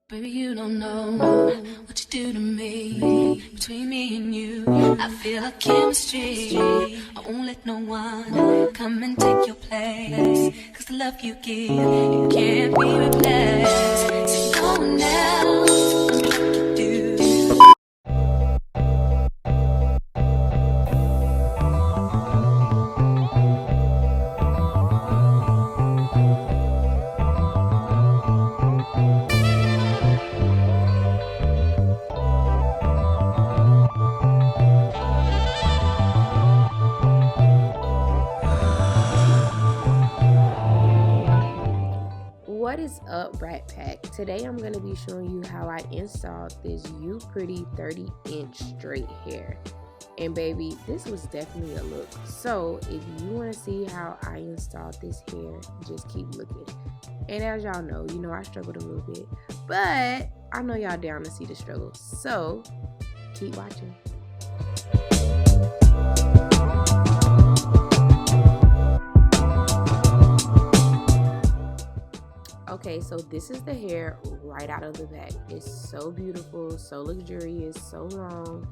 Baby, you don't know what you do to me. Between me and you, I feel a chemistry. I won't let no one come and take your place. Cause the love you give, it can't be replaced. So no one else can do like you do. What is up, Brat Pack? Today I'm going to be showing you how I installed this Upretty 30-inch straight hair. And baby, this was definitely a look. So if you want to see how I installed this hair, just keep looking. And as y'all know, I struggled a little bit. But I know y'all down to see the struggle. So keep watching. Okay, so this is the hair right out of the bag. It's so beautiful, so luxurious, so long,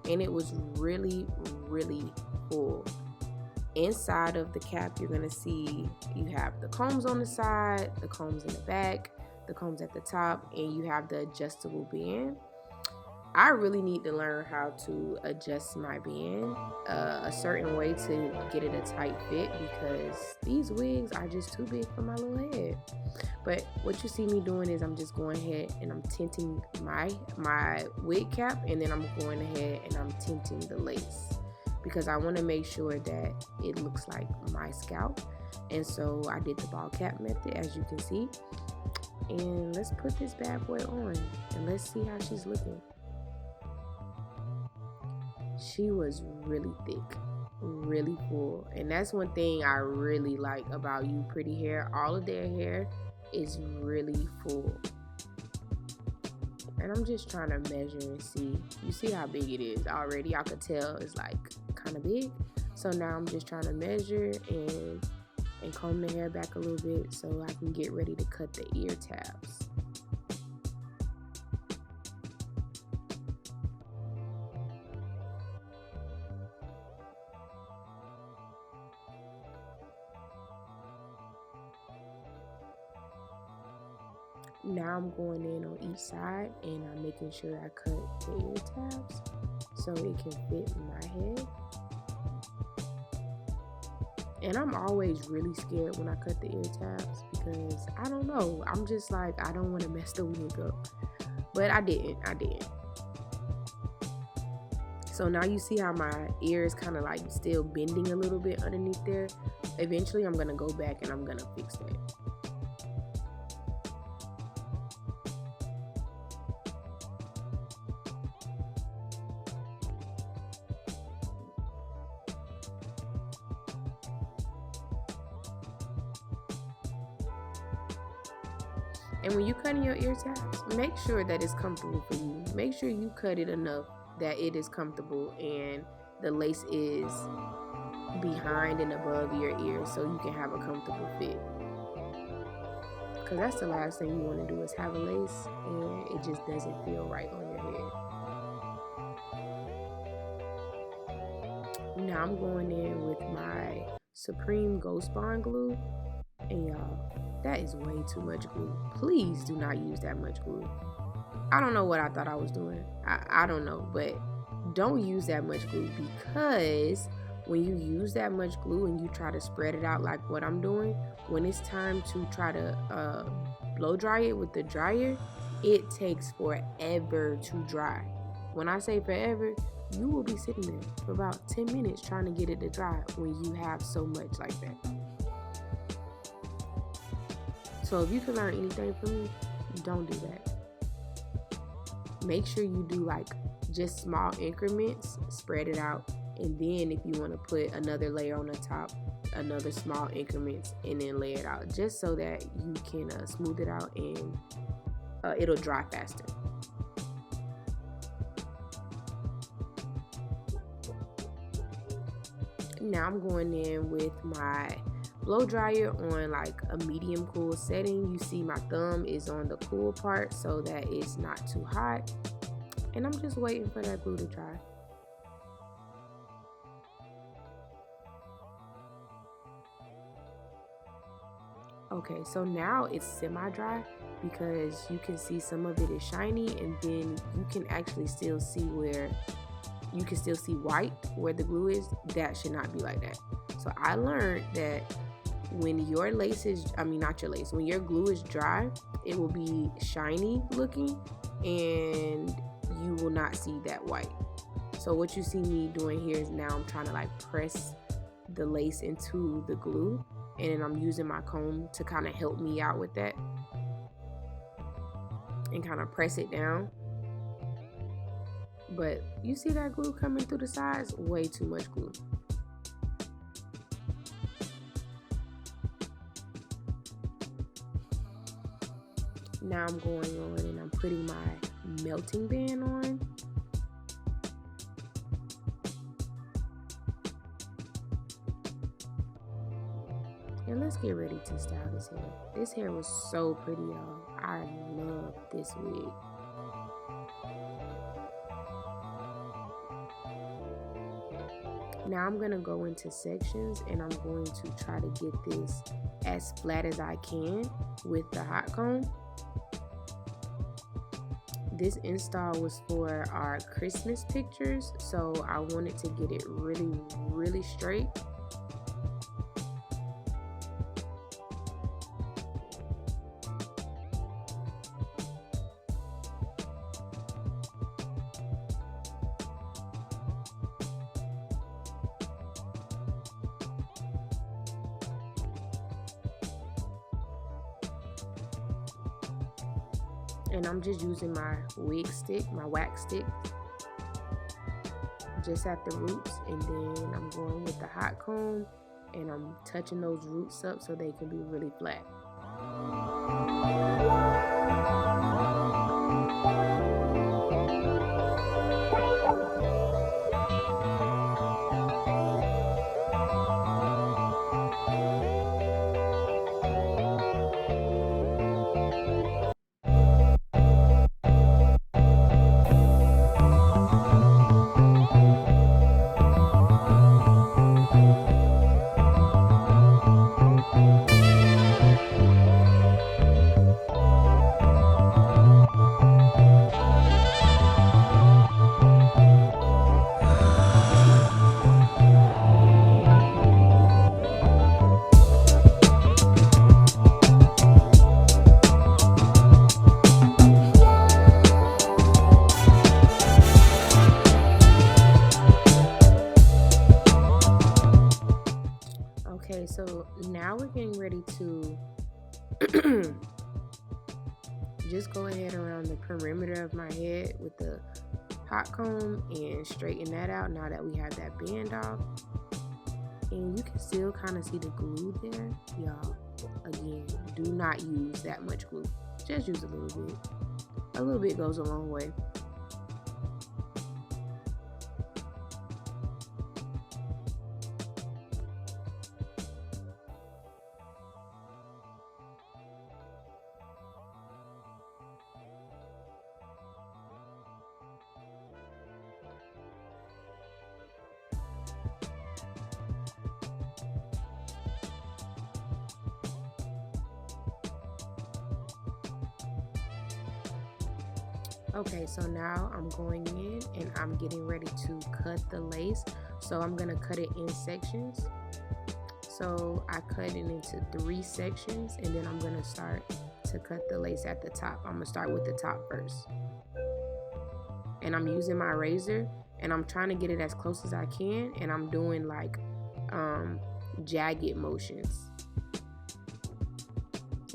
and it was really, really full. Inside of the cap, you're gonna see you have the combs on the side, the combs in the back, the combs at the top, and you have the adjustable band. I really need to learn how to adjust my band a certain way to get it a tight fit, because these wigs are just too big for my little head. But what you see me doing is I'm just going ahead and I'm tinting my wig cap, and then I'm going ahead and I'm tinting the lace, because I want to make sure that it looks like my scalp. And so I did the ball cap method, as you can see. And let's put this bad boy on and let's see how she's looking. She was really thick, really full, and that's one thing I really like about Upretty hair. All of their hair is really full, and I'm just trying to measure and see. You see how big it is already. Y'all could tell it's like kind of big. So now I'm just trying to measure and comb the hair back a little bit so I can get ready to cut the ear tabs. Now I'm going in on each side and I'm making sure I cut the ear tabs so it can fit my head. And I'm always really scared when I cut the ear tabs, because I don't know, I'm just like, I don't want to mess the wig up. But I didn't. So now you see how my ear is kind of like still bending a little bit underneath there. Eventually I'm going to go back and I'm going to fix that. And when you're cutting your ear tabs, make sure that it's comfortable for you. Make sure you cut it enough that it is comfortable and the lace is behind and above your ear so you can have a comfortable fit. Because that's the last thing you want to do, is have a lace and it just doesn't feel right on your head. Now I'm going in with my Supreme Ghost Bond glue. And y'all, that is way too much glue. Please do not use that much glue. I don't know what I thought I was doing. I don't know, but don't use that much glue, because when you use that much glue and you try to spread it out like what I'm doing, when it's time to try to blow dry it with the dryer, it takes forever to dry. When I say forever, you will be sitting there for about 10 minutes trying to get it to dry when you have so much like that. So if you can learn anything from me, don't do that. Make sure you do like just small increments, spread it out, and then if you want to put another layer on the top, another small increments, and then lay it out, just so that you can smooth it out and it'll dry faster. Now I'm going in with my blow dry it on like a medium cool setting. You see my thumb is on the cool part so that it's not too hot. And I'm just waiting for that glue to dry. Okay, so now it's semi-dry because you can see some of it is shiny, and then you can actually still see where you can still see white where the glue is. That should not be like that. So I learned that when your lace is, not your lace, when your glue is dry, it will be shiny looking and you will not see that white. So what you see me doing here is now I'm trying to like press the lace into the glue, and then I'm using my comb to kind of help me out with that and kind of press it down. But you see that glue coming through the sides? Way too much glue. Now I'm going on and I'm putting my melting band on. And let's get ready to style this hair. This hair was so pretty, y'all. I love this wig. Now I'm gonna go into sections and I'm going to try to get this as flat as I can with the hot comb. This install was for our Christmas pictures, so I wanted to get it really, really straight. And I'm just using my wig stick, my wax stick, just at the roots, and then I'm going with the hot comb and I'm touching those roots up so they can be really flat. Okay, so now we're getting ready to just go ahead around the perimeter of my head with the hot comb and straighten that out now that we have that band off. And you can still kind of see the glue there. Y'all, again, do not use that much glue. Just use a little bit. A little bit goes a long way. Okay, so now I'm going in and I'm getting ready to cut the lace. So I'm gonna cut it in sections. So I cut it into 3 sections, and then I'm gonna start to cut the lace at the top. I'm gonna start with the top first. And I'm using my razor and I'm trying to get it as close as I can, and I'm doing like jagged motions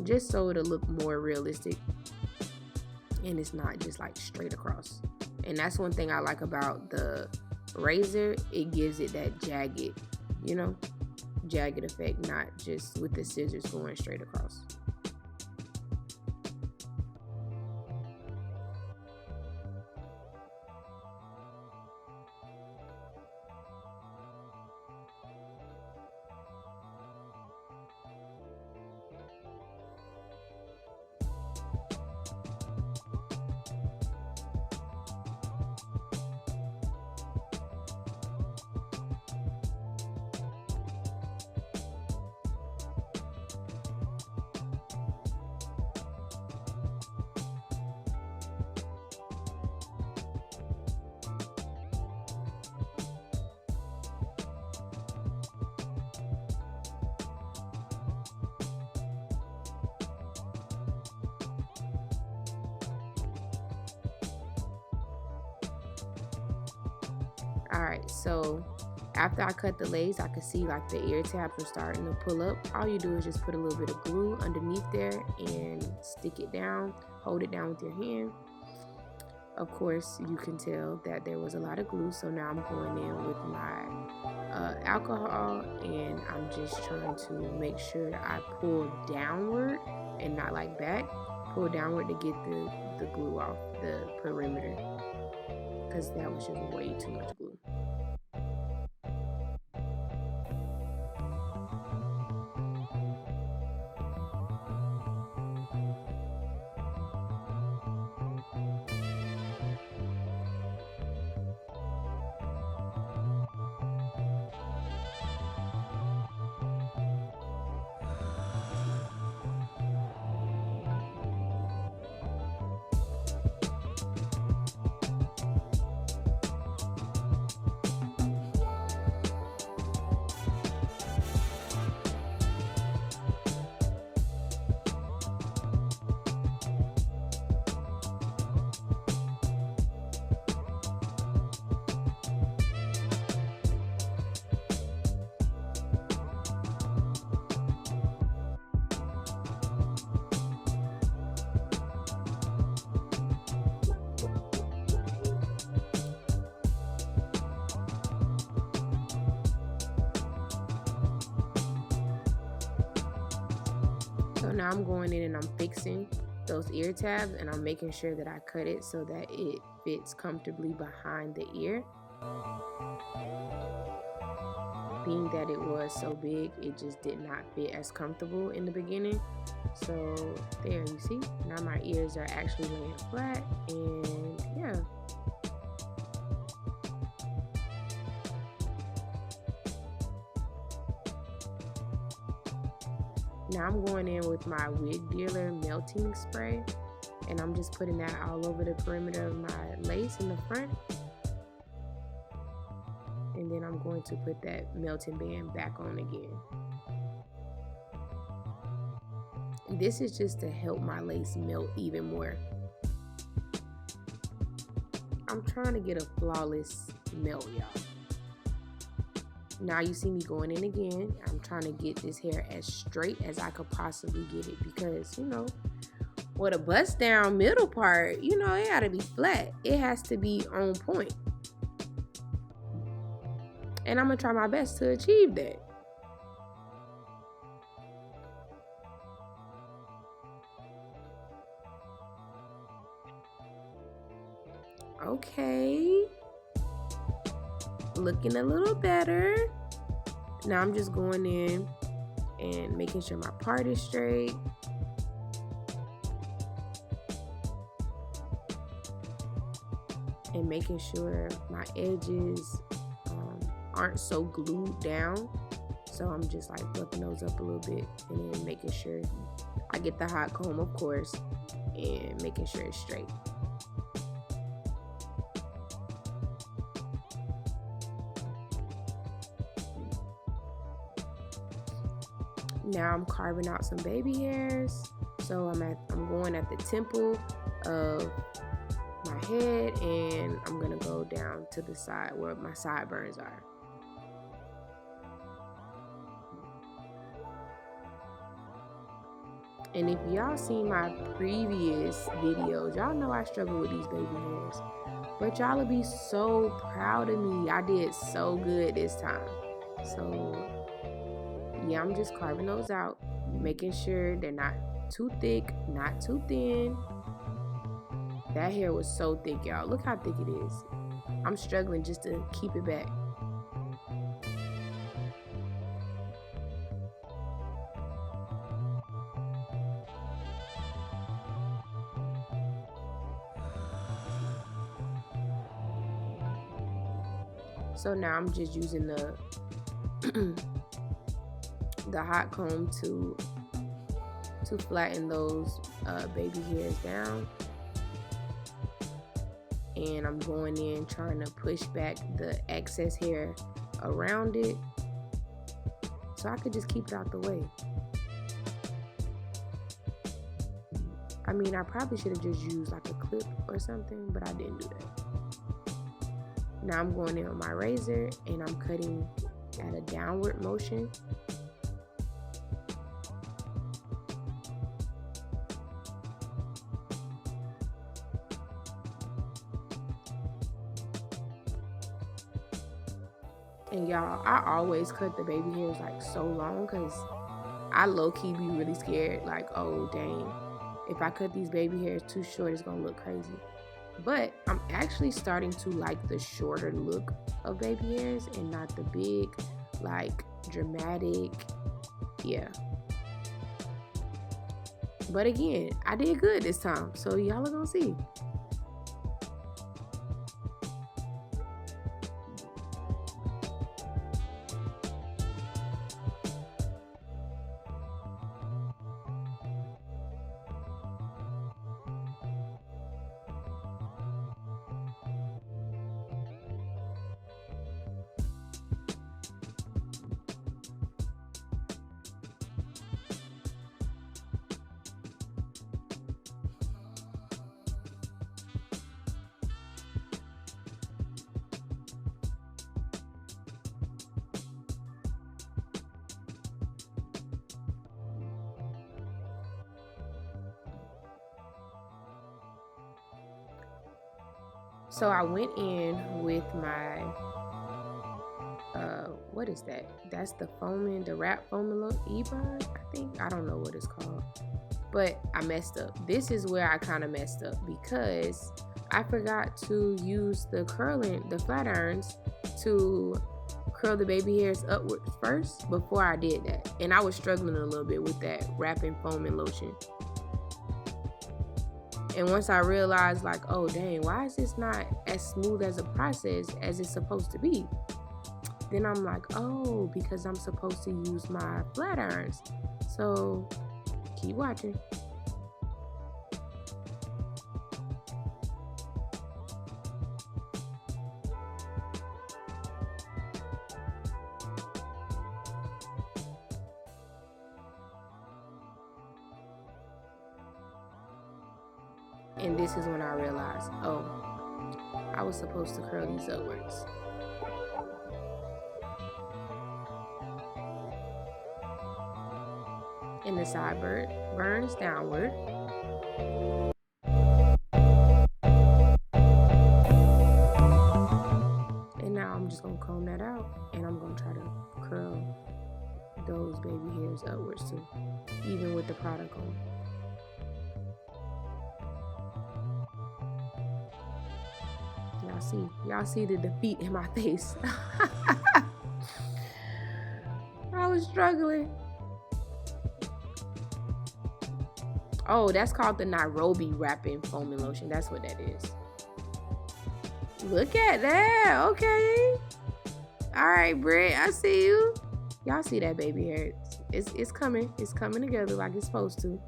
just so it'll look more realistic and it's not just like straight across. And that's one thing I like about the razor, it gives it that jagged, jagged effect, not just with the scissors going straight across. Alright, so after I cut the lace, I could see like the ear tabs were starting to pull up. All you do is just put a little bit of glue underneath there and stick it down, hold it down with your hand. Of course, you can tell that there was a lot of glue, so now I'm going in with my alcohol, and I'm just trying to make sure that I pull downward and not like back. Pull downward to get the glue off the perimeter, because that was just way too much glue. So now I'm going in and I'm fixing those ear tabs, and I'm making sure that I cut it so that it fits comfortably behind the ear. Being that it was so big, it just did not fit as comfortable in the beginning. So there, you see, now my ears are actually laying flat, and yeah. Now I'm going in with my wig dealer melting spray, and I'm just putting that all over the perimeter of my lace in the front. And then I'm going to put that melting band back on again. This is just to help my lace melt even more. I'm trying to get a flawless melt, y'all. Now you see me going in again. I'm trying to get this hair as straight as I could possibly get it, because, you know, with a bust down middle part, you know, it gotta be flat. It has to be on point. And I'm gonna try my best to achieve that. Okay. Looking a little better. Now I'm just going in and making sure my part is straight. And making sure my edges aren't so glued down. So I'm just like fluffing those up a little bit, and then making sure I get the hot comb, of course, and making sure it's straight. Now I'm carving out some baby hairs. So I'm going at the temple of my head, and I'm gonna go down to the side where my sideburns are. And if y'all seen my previous videos, y'all know I struggle with these baby hairs. But y'all will be so proud of me. I did so good this time. So yeah, I'm just carving those out, making sure they're not too thick, not too thin. That hair was so thick, y'all. Look how thick it is. I'm struggling just to keep it back. So now I'm just using the hot comb to flatten those baby hairs down. And I'm going in trying to push back the excess hair around it so I could just keep it out the way. I mean, I probably should have just used like a clip or something, but I didn't do that. Now I'm going in with my razor and I'm cutting at a downward motion. And y'all, I always cut the baby hairs like so long because I low-key be really scared, like, oh dang, if I cut these baby hairs too short, it's gonna look crazy. But I'm actually starting to like the shorter look of baby hairs and not the big, like, dramatic, yeah. But again, I did good this time, so y'all are gonna see. So I went in with my, what is that? That's the foaming, the wrap foaming E-bond, I think. I don't know what it's called. But I messed up. This is where I kind of messed up because I forgot to use the flat irons to curl the baby hairs upwards first before I did that. And I was struggling a little bit with that wrapping foaming lotion. And once I realized, like, oh dang, why is this not as smooth as a process as it's supposed to be? Then I'm like, oh, because I'm supposed to use my flat irons. So keep watching. And this is when I realized, oh, I was supposed to curl these upwards. And the burns downward. And now I'm just gonna comb that out and I'm gonna try to curl those baby hairs upwards too, even with the product on. Y'all see the defeat in my face. I was struggling. Oh, that's called the Nairobi wrapping foaming lotion. That's what that is. Look at that. Okay. All right, Britt, I see you. Y'all see that baby hair? It's coming. It's coming together like it's supposed to.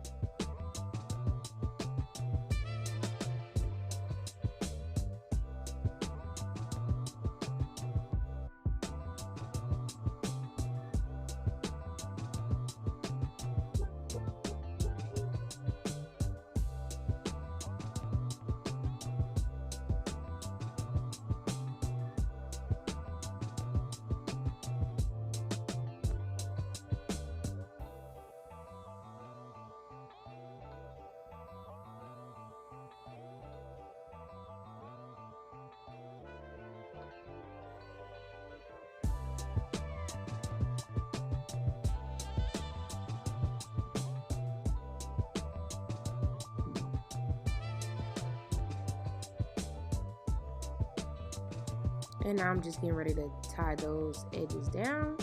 And now I'm just getting ready to tie those edges down.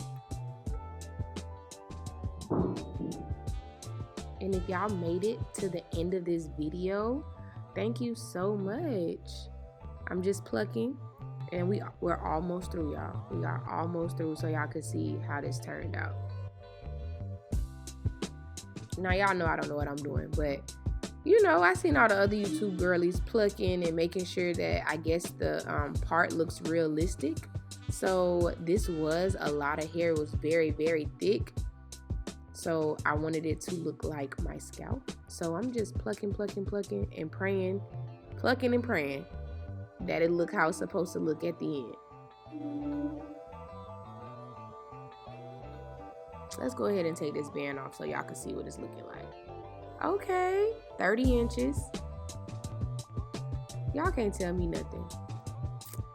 And if y'all made it to the end of this video, thank you so much. I'm just plucking and we're almost through, y'all. We are almost through so y'all can see how this turned out. Now y'all know I don't know what I'm doing, but you know, I seen all the other YouTube girlies plucking and making sure that I guess the part looks realistic. So this was a lot of hair. It was very, very thick. So I wanted it to look like my scalp. So I'm just plucking and praying, plucking and praying that it look how it's supposed to look at the end. Let's go ahead and take this band off so y'all can see what it's looking like. Okay, 30 inches. Y'all can't tell me nothing.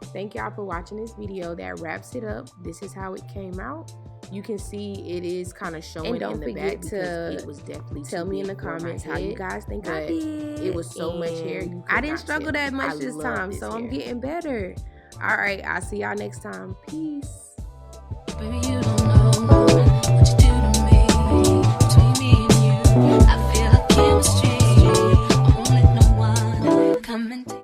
Thank y'all for watching this video. That wraps it up. This is how it came out. You can see it is kind of showing in the back because it was definitely tell me in the comments how you guys think I did. It was so much hair. I didn't struggle that much this time, so I'm getting better. All right, I'll see y'all next time. Peace. Baby, you don't know.